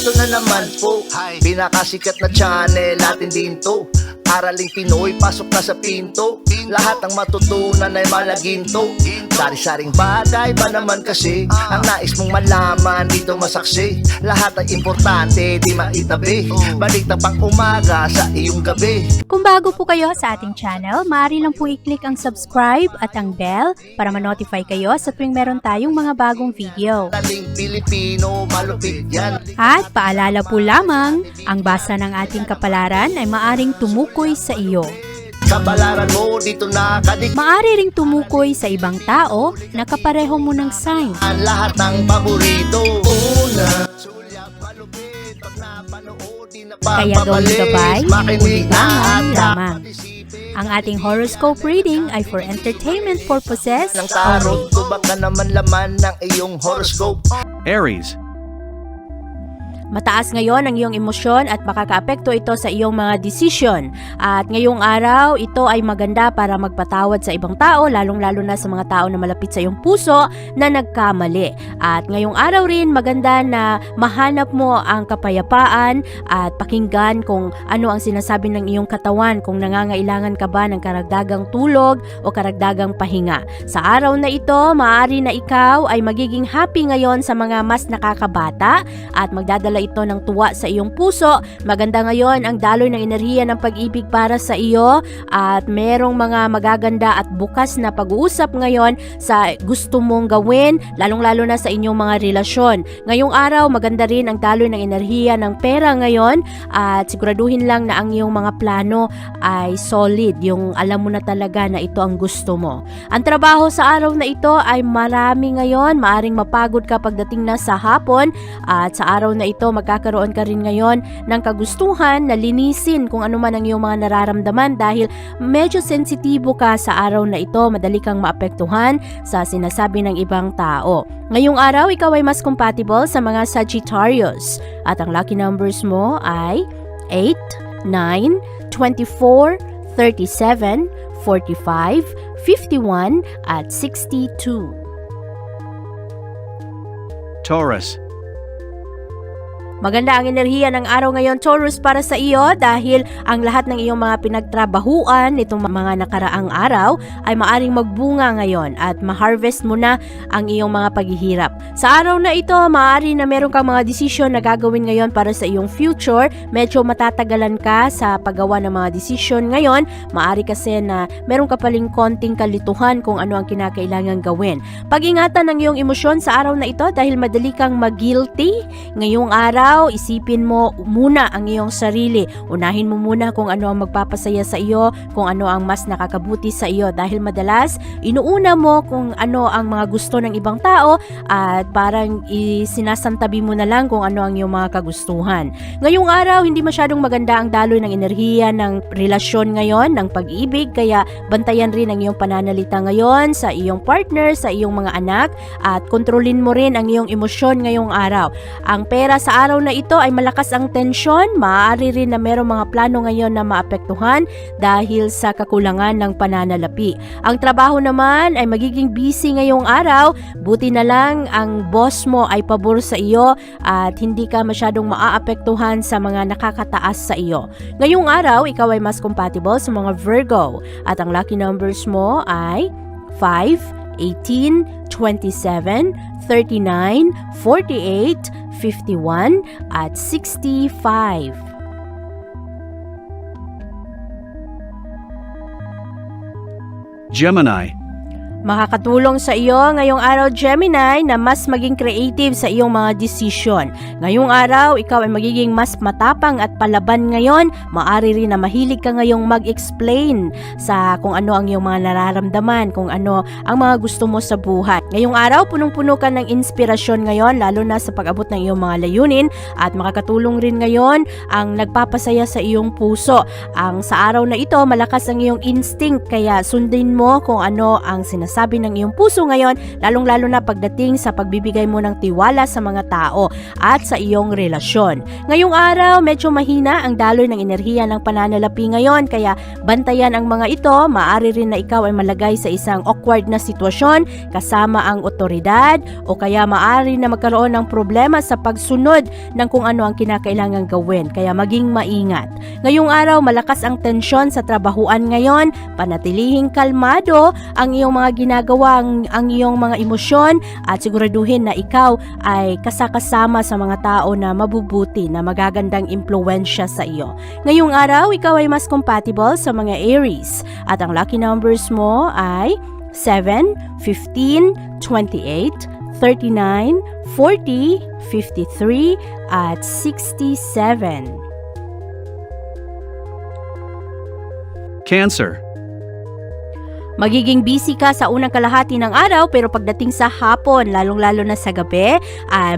Eto na naman po, pinakasikat na channel natin din to. Araling Pinoy, pasok na sa pinto. Lahat ng matutunan ay malaginto. Sari-saring bagay ba naman kasi ang nais mong malaman dito masaksi. Lahat ay importante, di maitabi. Balik na pang umaga sa iyong gabi. Kung bago po kayo sa ating channel, maaari lang po i-click ang subscribe at ang bell para ma-notify kayo sa tuwing meron tayong mga bagong video. Dating Pilipino, malupit yan. At paalala po lamang, ang basa ng ating kapalaran ay maaring tumukoy sa iyo. Kapalaran mo dito nakadik. Maaari ring tumukoy sa ibang tao na kapareho mo ng sign. Lahat ng paborito. Una, sulyap, malupit. Pag napanood, di na Kaya gawin gabay, makinig ulilangan na lamang. Ang ating horoscope reading ay for entertainment purposes ng tarot. only. Tubak ka naman laman ng iyong horoscope. Aries. Mataas ngayon ang iyong emosyon at makakaapekto ito sa iyong mga desisyon. At ngayong araw, ito ay maganda para magpatawad sa ibang tao, lalong-lalo na sa mga tao na malapit sa iyong puso na nagkamali. At ngayong araw rin, maganda na mahanap mo ang kapayapaan at pakinggan kung ano ang sinasabi ng iyong katawan, kung nangangailangan ka ba ng karagdagang tulog o karagdagang pahinga. Sa araw na ito, maaari na ikaw ay magiging happy ngayon sa mga mas nakakabata at magdadala ito ng tuwa sa iyong puso. Maganda ngayon ang daloy ng enerhiya ng pag-ibig para sa iyo at merong mga magaganda at bukas na pag-uusap ngayon sa gusto mong gawin, lalong-lalo na sa inyong mga relasyon. Ngayong araw, maganda rin ang daloy ng enerhiya ng pera ngayon at siguraduhin lang na ang iyong mga plano ay solid, yung alam mo na talaga na ito ang gusto mo. Ang trabaho sa araw na ito ay marami ngayon, maaring mapagod ka pagdating na sa hapon at sa araw na ito magkakaroon ka rin ngayon ng kagustuhan na linisin kung ano man ang iyong mga nararamdaman dahil medyo sensitibo ka sa araw na ito, madali kang maapektuhan sa sinasabi ng ibang tao. Ngayong araw, ikaw ay mas compatible sa mga Sagittarius at ang lucky numbers mo ay 8, 9, 24, 37, 45, 51 at 62. Taurus. Maganda ang enerhiya ng araw ngayon, Taurus, para sa iyo dahil ang lahat ng iyong mga pinagtrabahuan nitong mga nakaraang araw ay maaring magbunga ngayon at ma-harvest mo na ang iyong mga paghihirap. Sa araw na ito, maaari na meron kang mga desisyon na gagawin ngayon para sa iyong future. Medyo matatagalan ka sa paggawa ng mga desisyon ngayon. Maaari kasi na meron ka paling konting kalituhan kung ano ang kinakailangan gawin. Pag-ingatan ng iyong emosyon sa araw na ito dahil madali kang mag-guilty. Ngayong araw, isipin mo muna ang iyong sarili. Unahin mo muna kung ano ang magpapasaya sa iyo, kung ano ang mas nakakabuti sa iyo dahil madalas inuuna mo kung ano ang mga gusto ng ibang tao at parang sinasantabi mo na lang kung ano ang iyong mga kagustuhan. Ngayong araw, hindi masyadong maganda ang daloy ng enerhiya ng relasyon ngayon, ng pag-ibig, kaya bantayan rin ang iyong pananalita ngayon sa iyong partner, sa iyong mga anak at kontrolin mo rin ang iyong emosyon ngayong araw. Ang pera sa araw na ito ay malakas ang tensyon, maaari rin na merong mga plano ngayon na maapektuhan dahil sa kakulangan ng pananalapi. Ang trabaho naman ay magiging busy ngayong araw, buti na lang ang boss mo ay pabor sa iyo at hindi ka masyadong maaapektuhan sa mga nakakataas sa iyo. Ngayong araw, ikaw ay mas compatible sa mga Virgo at ang lucky numbers mo ay 5, 18, 27, 39, 48, 51 at 65. Gemini. Makakatulong sa iyo ngayong araw, Gemini, na mas maging creative sa iyong mga desisyon. Ngayong araw, ikaw ay magiging mas matapang at palaban ngayon. Maaari rin na mahilig ka ngayong mag-explain sa kung ano ang iyong mga nararamdaman, kung ano ang mga gusto mo sa buhay. Ngayong araw, punong-puno ka ng inspirasyon ngayon, lalo na sa pag-abot ng iyong mga layunin at makakatulong rin ngayon ang nagpapasaya sa iyong puso. Ang sa araw na ito, malakas ang iyong instinct, kaya sundin mo kung ano ang sinasabi sinasabi ng iyong puso ngayon, lalong-lalo na pagdating sa pagbibigay mo ng tiwala sa mga tao at sa iyong relasyon. Ngayong araw, medyo mahina ang daloy ng enerhiya ng pananalapi ngayon, kaya bantayan ang mga ito. Maaari rin na ikaw ay malagay sa isang awkward na sitwasyon kasama ang otoridad o kaya maaari na magkaroon ng problema sa pagsunod ng kung ano ang kinakailangang gawin, kaya maging maingat. Ngayong araw, malakas ang tensyon sa trabahuan ngayon, panatilihing kalmado ang iyong mga ginagawa, ang iyong mga emosyon at siguraduhin na ikaw ay kasakasama sa mga tao na mabubuti, na magagandang impluwensya sa iyo. Ngayong araw, ikaw ay mas compatible sa mga Aries at ang lucky numbers mo ay 7, 15, 28, 39, 40, 53 at 67. Cancer. Magiging busy ka sa unang kalahati ng araw, pero pagdating sa hapon, lalong-lalo na sa gabi,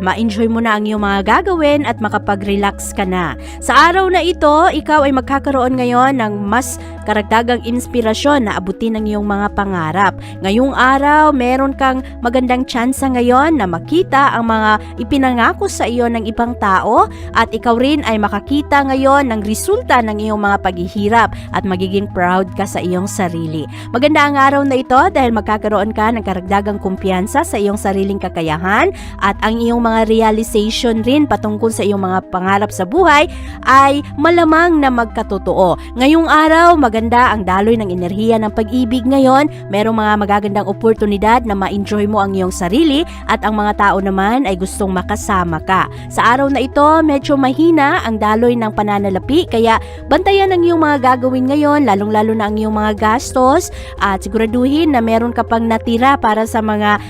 ma-enjoy mo na ang iyong mga gagawin at makapag-relax ka na. Sa araw na ito, ikaw ay magkakaroon ngayon ng mas karagdagang inspirasyon na abutin ang iyong mga pangarap. Ngayong araw, meron kang magandang tsansa ngayon na makita ang mga ipinangako sa iyo ng ibang tao at ikaw rin ay makakita ngayon ng resulta ng iyong mga paghihirap at magiging proud ka sa iyong sarili. Maganda ang araw na ito dahil magkakaroon ka ng karagdagang kumpiyansa sa iyong sariling kakayahan at ang iyong mga realization rin patungkol sa iyong mga pangarap sa buhay ay malamang na magkatotoo. Ngayong araw, maganda ang daloy ng enerhiya ng pag-ibig ngayon. Merong mga magagandang oportunidad na ma-enjoy mo ang iyong sarili at ang mga tao naman ay gustong makasama ka. Sa araw na ito, medyo mahina ang daloy ng pananalapi, kaya bantayan ang iyong mga gagawin ngayon, lalong-lalo na ang iyong mga gastos at siguraduhin na meron ka pang natira para sa mga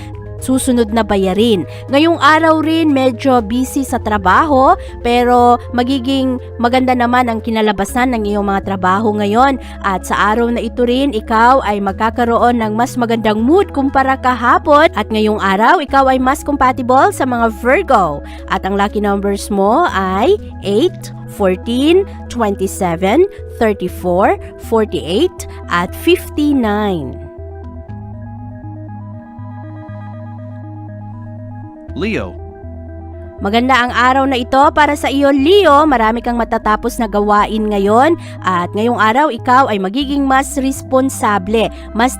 susunod na bayarin. Ngayong araw rin medyo busy sa trabaho, pero magiging maganda naman ang kinalabasan ng iyong mga trabaho ngayon at sa araw na ito rin ikaw ay magkakaroon ng mas magandang mood kumpara kahapon at ngayong araw ikaw ay mas compatible sa mga Virgo at ang lucky numbers mo ay 8, 14, 27, 34, 48 at 59. Leo. Maganda ang araw na ito para sa iyo, Leo. Marami kang matatapos na gawain ngayon at ngayong araw ikaw ay magiging mas responsable. Mas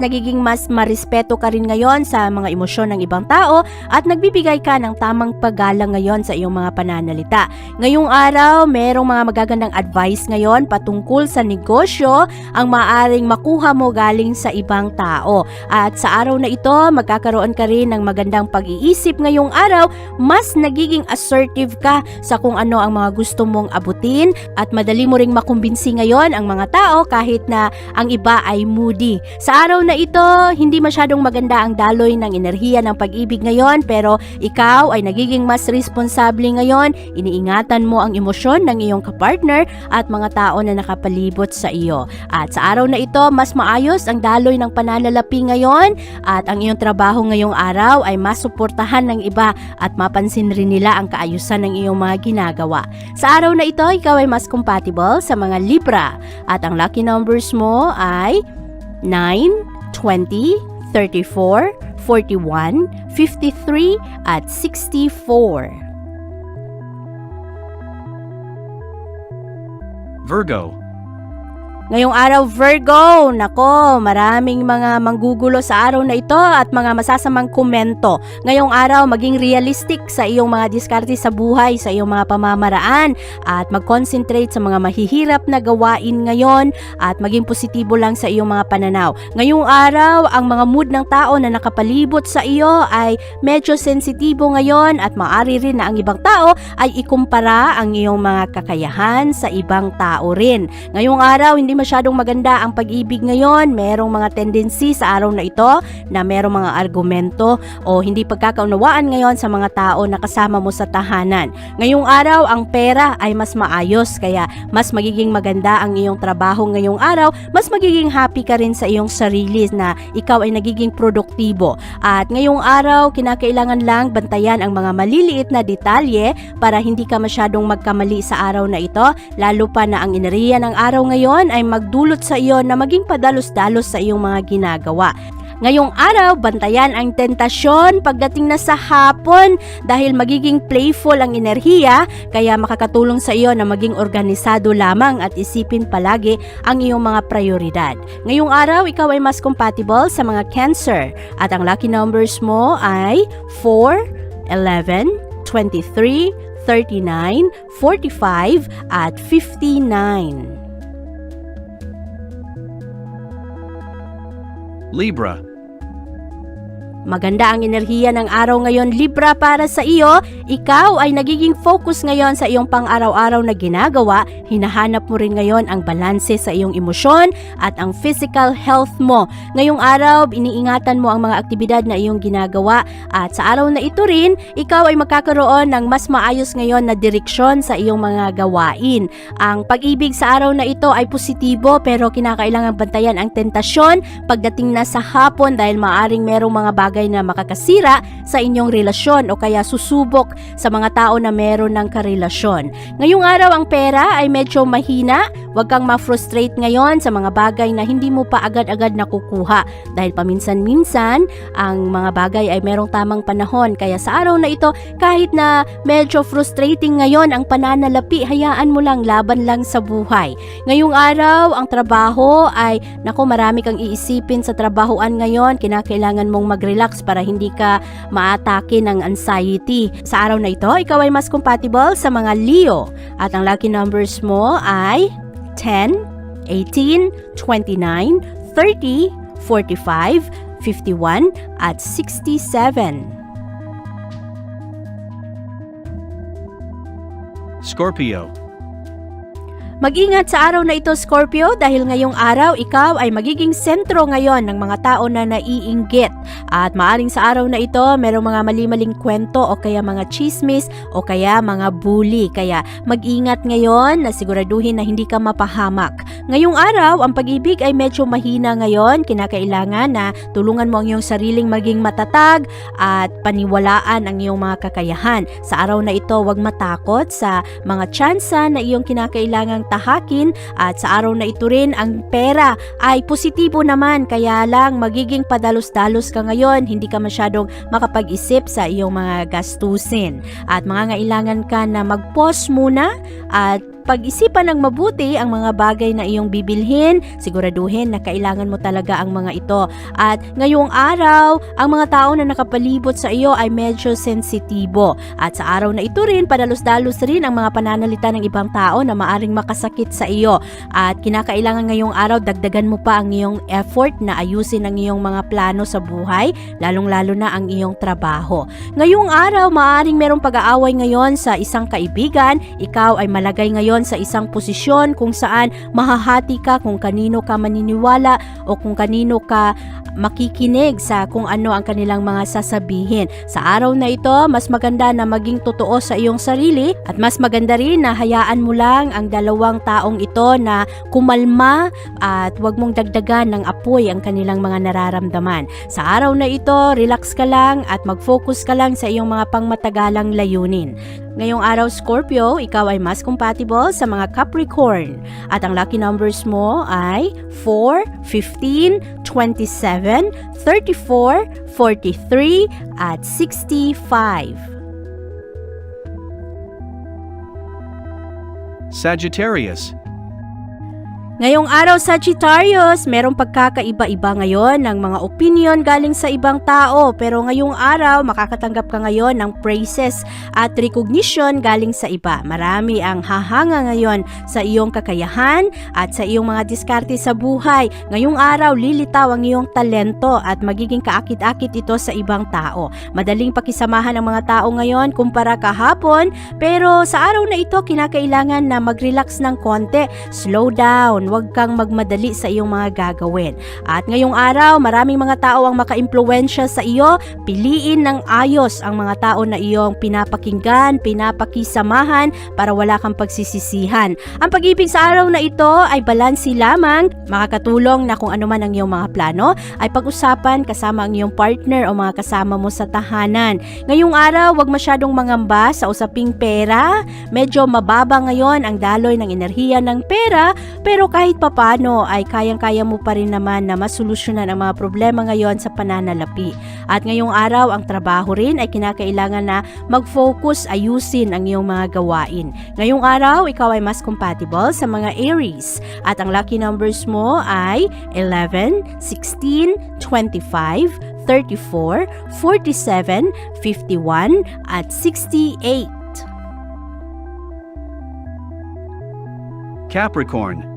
marespeto ka rin ngayon sa mga emosyon ng ibang tao at nagbibigay ka ng tamang paggalang ngayon sa iyong mga pananalita. Ngayong araw, merong mga magagandang advice ngayon patungkol sa negosyo ang maaaring makuha mo galing sa ibang tao. At sa araw na ito, magkakaroon ka rin ng magandang pag-iisip ngayong araw. Mas nagiging assertive ka sa kung ano ang mga gusto mong abutin at madali mo ring makumbinsi ngayon ang mga tao kahit na ang iba ay moody. Sa araw na ito, hindi masyadong maganda ang daloy ng enerhiya ng pag-ibig ngayon, pero ikaw ay nagiging mas responsable ngayon. Iniingatan mo ang emosyon ng iyong kapartner at mga tao na nakapalibot sa iyo. At sa araw na ito, mas maayos ang daloy ng pananalapi ngayon at ang iyong trabaho ngayong araw ay masuportahan ng iba at mapansin rin nila ang kaayusan ng iyong mga ginagawa. Sa araw na ito, ikaw ay mas compatible sa mga Libra at ang lucky numbers mo ay 9, 20, 34, 41, 53 at 64. Virgo. Ngayong araw, Virgo, nako, maraming mga manggugulo sa araw na ito at mga masasamang komento. Ngayong araw, maging realistic sa iyong mga diskarte sa buhay, sa iyong mga pamamaraan at mag-concentrate sa mga mahihirap na gawain ngayon at maging positibo lang sa iyong mga pananaw. Ngayong araw, ang mga mood ng tao na nakapalibot sa iyo ay medyo sensitibo ngayon at maaari rin na ang ibang tao ay ikumpara ang iyong mga kakayahan sa ibang tao rin. Ngayong araw, hindi masyadong maganda ang pag-ibig ngayon. Merong mga tendency sa araw na ito na merong mga argumento o hindi pagkakaunawaan ngayon sa mga tao na kasama mo sa tahanan. Ngayong araw, ang pera ay mas maayos, kaya mas magiging maganda ang iyong trabaho ngayong araw. Mas magiging happy ka rin sa iyong sarili na ikaw ay nagiging produktibo. At ngayong araw, kinakailangan lang bantayan ang mga maliliit na detalye para hindi ka masyadong magkamali sa araw na ito, lalo pa na ang enerhiya ng araw ngayon ay magdulot sa iyo na maging padalos-dalos sa iyong mga ginagawa. Ngayong araw, bantayan ang tentasyon pagdating na sa hapon dahil magiging playful ang enerhiya, kaya makakatulong sa iyo na maging organisado lamang at isipin palagi ang iyong mga prioridad. Ngayong araw, ikaw ay mas compatible sa mga Cancer at ang lucky numbers mo ay 4, 11, 23, 39, 45 at 59. Libra. Maganda ang enerhiya ng araw ngayon, Libra, para sa iyo. Ikaw ay nagiging focus ngayon sa iyong pang-araw-araw na ginagawa. Hinahanap mo rin ngayon ang balanse sa iyong emosyon at ang physical health mo. Ngayong araw, iniingatan mo ang mga aktibidad na iyong ginagawa at sa araw na ito rin, ikaw ay magkakaroon ng mas maayos ngayon na direksyon sa iyong mga gawain. Ang pag-ibig sa araw na ito ay positibo pero kinakailangan bantayan ang tentasyon pagdating na sa hapon dahil maaring merong mga bagay na makakasira sa inyong relasyon o kaya susubok sa mga tao na meron ng karelasyon. Ngayong araw ang pera ay medyo mahina. Huwag kang ma-frustrate ngayon sa mga bagay na hindi mo pa agad-agad nakukuha dahil paminsan-minsan ang mga bagay ay merong tamang panahon. Kaya sa araw na ito, kahit na medyo frustrating ngayon ang pananalapi, hayaan mo lang, laban lang sa buhay. Ngayong araw, ang trabaho ay, marami kang iisipin sa trabahoan ngayon. Kinakailangan mong mag-relax para hindi ka maatake ng anxiety. Sa araw na ito, ikaw ay mas compatible sa mga Leo at ang lucky numbers mo ay 10, 18, 29, 30, 45, 51 at 67. Scorpio. Mag-ingat sa araw na ito, Scorpio, dahil ngayong araw ikaw ay magiging sentro ngayon ng mga tao na naiinggit. At maaring sa araw na ito, merong mga mali-maling kwento o kaya mga chismis o kaya mga bully. Kaya mag-ingat ngayon na siguraduhin na hindi ka mapahamak. Ngayong araw, ang pag-ibig ay medyo mahina ngayon. Kinakailangan na tulungan mo ang iyong sariling maging matatag at paniwalaan ang iyong mga kakayahan. Sa araw na ito, huwag matakot sa mga tsansa na iyong kinakailangang tahakin at sa araw na ito rin ang pera ay positibo naman, kaya lang magiging padalos-dalos ka ngayon, hindi ka masyadong makapag-isip sa iyong mga gastusin at mangangailangan ka na mag-pause muna at pag-isipan ng mabuti ang mga bagay na iyong bibilhin. Siguraduhin na kailangan mo talaga ang mga ito. At ngayong araw, ang mga tao na nakapalibot sa iyo ay medyo sensitibo. At sa araw na ito rin, padalos-dalos rin ang mga pananalita ng ibang tao na maaring makasakit sa iyo. At kinakailangan ngayong araw, dagdagan mo pa ang iyong effort na ayusin ang iyong mga plano sa buhay, lalong-lalo na ang iyong trabaho. Ngayong araw, maaring merong pag-aaway ngayon sa isang kaibigan. Ikaw ay malagay ngayon sa isang posisyon kung saan mahahati ka kung kanino ka maniniwala o kung kanino ka makikinig sa kung ano ang kanilang mga sasabihin. Sa araw na ito, mas maganda na maging totoo sa iyong sarili at mas maganda rin na hayaan mo lang ang dalawang taong ito na kumalma at huwag mong dagdagan ng apoy ang kanilang mga nararamdaman. Sa araw na ito, relax ka lang at mag-focus ka lang sa iyong mga pangmatagalang layunin. Ngayong araw, Scorpio, ikaw ay mas compatible sa mga Capricorn. At ang lucky numbers mo ay 4, 15, 27, 34, 43, at 65. Sagittarius. Ngayong araw, Sagittarius, merong pagkakaiba-iba ngayon ng mga opinion galing sa ibang tao, pero ngayong araw makakatanggap ka ngayon ng praises at recognition galing sa iba. Marami ang hahanga ngayon sa iyong kakayahan at sa iyong mga diskarte sa buhay. Ngayong araw, lilitaw ang iyong talento at magiging kaakit-akit ito sa ibang tao. Madaling pakisamahan ang mga tao ngayon kumpara kahapon, pero sa araw na ito kinakailangan na mag-relax ng konti, slow down. Huwag kang magmadali sa iyong mga gagawin. At ngayong araw, maraming mga tao ang maka-impluwensya sa iyo. Piliin ng ayos ang mga tao na iyong pinapakinggan, pinapakisamahan para wala kang pagsisisihan. Ang pag-ibig sa araw na ito ay balansi lamang. Makakatulong na kung ano man ang iyong mga plano ay pag-usapan kasama ang iyong partner o mga kasama mo sa tahanan. Ngayong araw, huwag masyadong mangamba sa usaping pera. Medyo mababa ngayon ang daloy ng enerhiya ng pera, pero kahit papano ay kayang-kaya mo pa rin naman na masolusyonan ang mga problema ngayon sa pananalapi. At ngayong araw, ang trabaho rin ay kinakailangan na mag-focus, ayusin ang iyong mga gawain. Ngayong araw, ikaw ay mas compatible sa mga Aries. At ang lucky numbers mo ay 11, 16, 25, 34, 47, 51, at 68. Capricorn.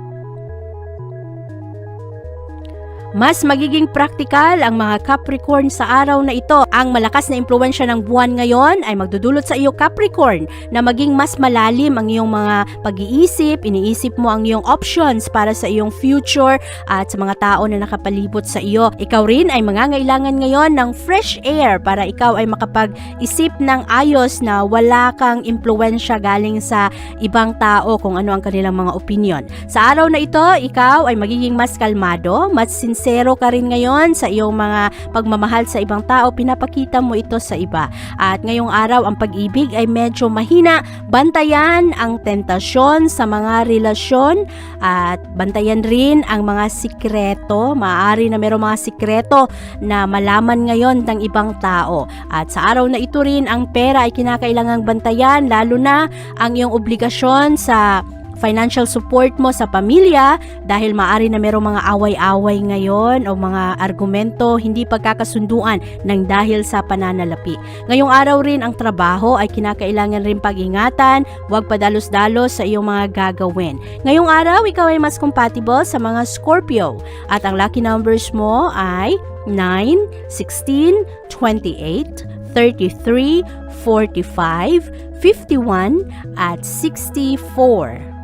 Mas magiging praktikal ang mga Capricorn sa araw na ito. Ang malakas na impluwensya ng buwan ngayon ay magdudulot sa iyo, Capricorn, na maging mas malalim ang iyong mga pag-iisip, iniisip mo ang iyong options para sa iyong future at sa mga tao na nakapalibot sa iyo. Ikaw rin ay mangangailangan ngayon ng fresh air para ikaw ay makapag-isip ng ayos na wala kang impluwensya galing sa ibang tao kung ano ang kanilang mga opinion. Sa araw na ito, ikaw ay magiging mas kalmado, mas sincero ka rin ngayon sa iyong mga pagmamahal sa ibang tao, pinapakita mo ito sa iba. At ngayong araw, ang pag-ibig ay medyo mahina. Bantayan ang tentasyon sa mga relasyon at bantayan rin ang mga sikreto. Maaari na mayroong mga sikreto na malaman ngayon ng ibang tao. At sa araw na ito rin, ang pera ay kinakailangang bantayan, lalo na ang iyong obligasyon sa financial support mo sa pamilya dahil maaari na merong mga away-away ngayon o mga argumento hindi pagkakasunduan ng dahil sa pananalapi. Ngayong araw rin ang trabaho ay kinakailangan rin pag-ingatan, huwag padalos-dalos sa iyong mga gagawin. Ngayong araw, ikaw ay mas compatible sa mga Scorpio at ang lucky numbers mo ay 9, 16, 28, 33, 45, 51, at 64.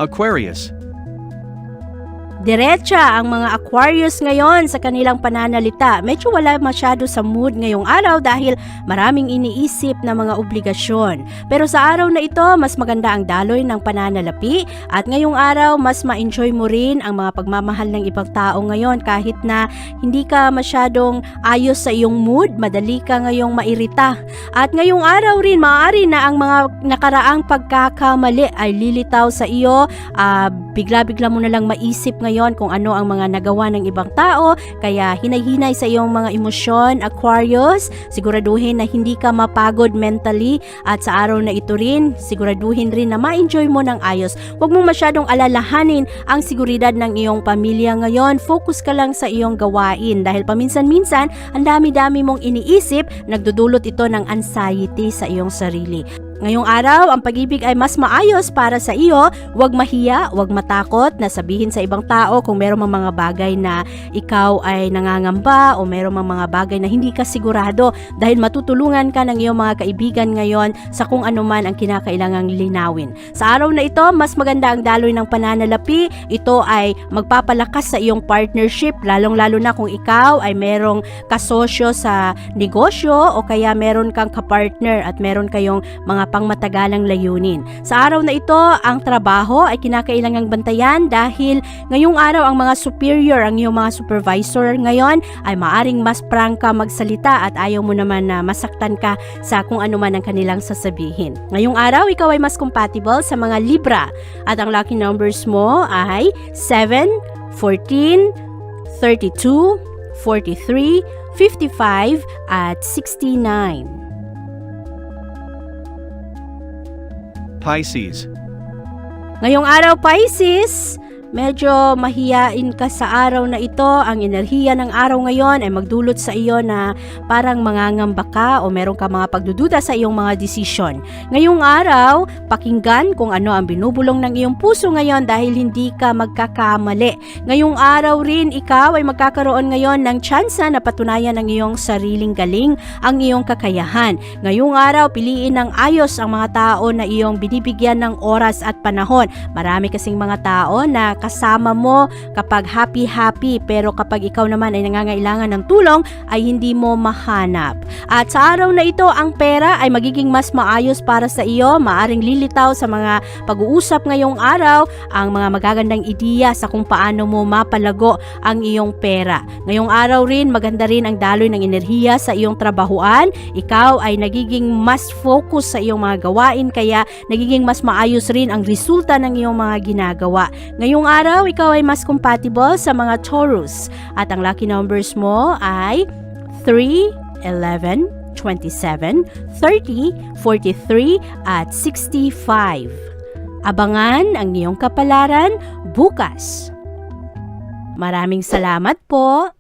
Aquarius. Diretsa ang mga Aquarius ngayon sa kanilang pananalita. Medyo wala masyado sa mood ngayong araw dahil maraming iniisip na mga obligasyon. Pero sa araw na ito, mas maganda ang daloy ng pananalapi at ngayong araw, mas ma-enjoy mo rin ang mga pagmamahal ng ibang tao ngayon kahit na hindi ka masyadong ayos sa iyong mood, madali ka ngayong mairita. At ngayong araw rin, maaari na ang mga nakaraang pagkakamali ay lilitaw sa iyo, bigla-bigla mo na lang maisip ngayon kung ano ang mga nagawa ng ibang tao, kaya hinay-hinay sa iyong mga emosyon, Aquarius. Siguraduhin na hindi ka mapagod mentally at sa araw na ito rin, siguraduhin rin na ma-enjoy mo ng ayos. Huwag mong masyadong alalahanin ang seguridad ng iyong pamilya ngayon. Focus ka lang sa iyong gawain dahil paminsan-minsan ang dami-dami mong iniisip, nagdudulot ito ng anxiety sa iyong sarili. Ngayong araw, ang pag-ibig ay mas maayos para sa iyo. Huwag mahiya, huwag matakot na sabihin sa ibang tao kung meron mga bagay na ikaw ay nangangamba o meron mga bagay na hindi ka sigurado dahil matutulungan ka ng iyong mga kaibigan ngayon sa kung ano man ang kinakailangang linawin. Sa araw na ito, mas maganda ang daloy ng pananalapi. Ito ay magpapalakas sa iyong partnership, lalong-lalo na kung ikaw ay merong kasosyo sa negosyo o kaya meron kang kapartner at meron kayong mga pangmatagalang layunin. Sa araw na ito, ang trabaho ay kinakailangang bantayan dahil ngayong araw ang mga superior, ang iyong mga supervisor ngayon ay maaring mas prangka magsalita at ayaw mo naman na masaktan ka sa kung ano man ang kanilang sasabihin. Ngayong araw, ikaw ay mas compatible sa mga Libra at ang lucky numbers mo ay 7, 14, 32, 43, 55, at 69. Pisces. Ngayong araw, Pisces, medyo mahiyain ka sa araw na ito. Ang enerhiya ng araw ngayon ay magdulot sa iyo na parang mangangamba ka o meron ka mga pagdududa sa iyong mga desisyon. Ngayong araw, pakinggan kung ano ang binubulong ng iyong puso ngayon dahil hindi ka magkakamali. Ngayong araw rin, ikaw ay magkakaroon ngayon ng tsansa na patunayan ang iyong sariling galing, ang iyong kakayahan. Ngayong araw, piliin ng ayos ang mga tao na iyong binibigyan ng oras at panahon. Marami kasing mga tao na kasama mo kapag happy-happy, pero kapag ikaw naman ay nangangailangan ng tulong ay hindi mo mahanap. At sa araw na ito, ang pera ay magiging mas maayos para sa iyo. Maaring lilitaw sa mga pag-uusap ngayong araw ang mga magagandang ideya sa kung paano mo mapalago ang iyong pera. Ngayong araw rin, maganda rin ang daloy ng enerhiya sa iyong trabahuan. Ikaw ay nagiging mas focus sa iyong mga gawain, kaya nagiging mas maayos rin ang resulta ng iyong mga ginagawa. Ngayong araw, ikaw ay mas compatible sa mga Taurus. At ang lucky numbers mo ay 3, 11, 27, 30, 43, at 65. Abangan ang iyong kapalaran bukas. Maraming salamat po.